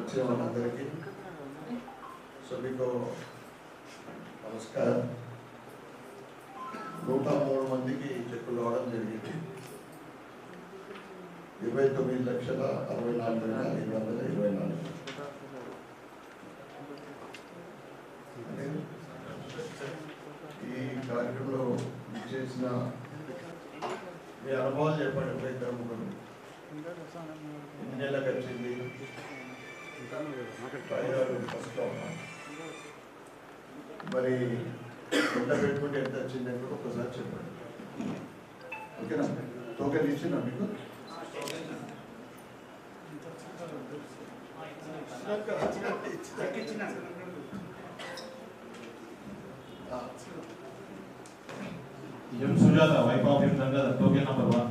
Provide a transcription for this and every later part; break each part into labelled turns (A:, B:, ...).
A: వచ్చిన వాళ్ళందరికీ సభకు నమస్కారం. 103 మందికి చెక్కులు రావడం జరిగింది. 29,64,524. ఈ కార్యక్రమంలో చేసిన మీ అనుభవాలు చెప్పండి. ఒక ఇద్దరు ముగ్గురు ఎన్ని నెలలకు వచ్చింది? మరి ఎంత పెట్టుకుంటే ఎంత వచ్చింది అని కూడా ఒకసారి చెప్పండి. ఓకేనా? టోకెన్ ఇచ్చినా మీకు?
B: Sujatha wife of token number 1.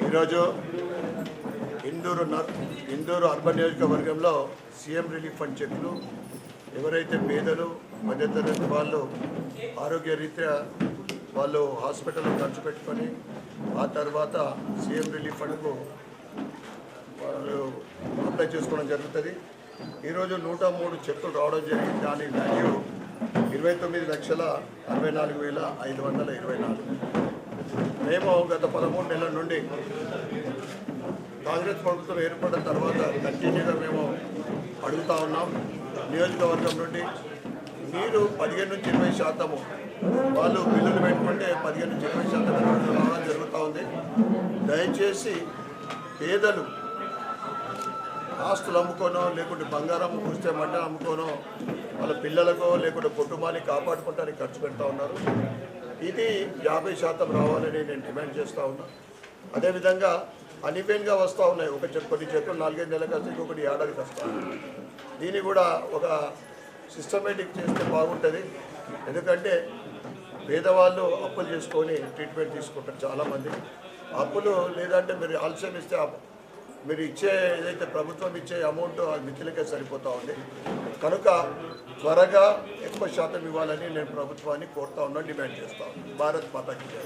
A: ఈరోజు ఇందూరు అర్బన్ నియోజకవర్గంలో సీఎం రిలీఫ్ ఫండ్ చెక్లు ఎవరైతే పేదలు మధ్యతరగతి వాళ్ళు ఆరోగ్య రీత్యా వాళ్ళు హాస్పిటల్లో ఖర్చు పెట్టుకొని ఆ తర్వాత సీఎం రిలీఫ్ ఫండ్కు వాళ్ళు అప్లై చేసుకోవడం జరుగుతుంది. ఈరోజు 103 చెక్కులు రావడం జరిగింది. దాని వాల్యూ 29,64,524. మేము గత 13 నెలల నుండి కాంగ్రెస్ ప్రభుత్వం ఏర్పడిన తర్వాత కంటిన్యూగా మేము అడుగుతూ ఉన్నాం. నియోజకవర్గం నుండి మీరు 15 నుంచి 20% వాళ్ళు బిల్లులు పెట్టుకుంటే 15 నుంచి 20% రావడం జరుగుతూ ఉంది. దయచేసి పేదలు ఆస్తులు అమ్ముకోనో లేకుంటే బంగారం కూస్తే మట్ట అమ్ముకోనో వాళ్ళ పిల్లలకో లేకుంటే కుటుంబాన్ని కాపాడుకోవడానికి ఖర్చు పెడతా ఉన్నారు. ఇది 50% రావాలని నేను డిమాండ్ చేస్తూ ఉన్నా. అదేవిధంగా అన్ఈవెన్గా వస్తూ ఉన్నాయి. కొన్ని చెక్కులు 4-5 నెలలకు వస్తే ఇంకొకటి ఏడాదికి వస్తూ ఉన్నాయి. దీన్ని కూడా ఒక సిస్టమేటిక్ చేస్తే బాగుంటుంది. ఎందుకంటే పేదవాళ్ళు అప్పులు చేసుకొని ట్రీట్మెంట్ తీసుకుంటారు చాలామంది. అప్పులు లేదంటే మీరు ఆలస్యం ఇస్తే మీరు ఇచ్చే ఏదైతే ప్రభుత్వం ఇచ్చే అమౌంట్ అది మిత్రులకే సరిపోతూ ఉంది. కనుక త్వరగా ఎక్కువ శాతం ఇవ్వాలని నేను ప్రభుత్వాన్ని కోరుతా ఉన్నా, డిమాండ్ చేస్తా ఉన్నాను. భారత్ మాతాకి జై.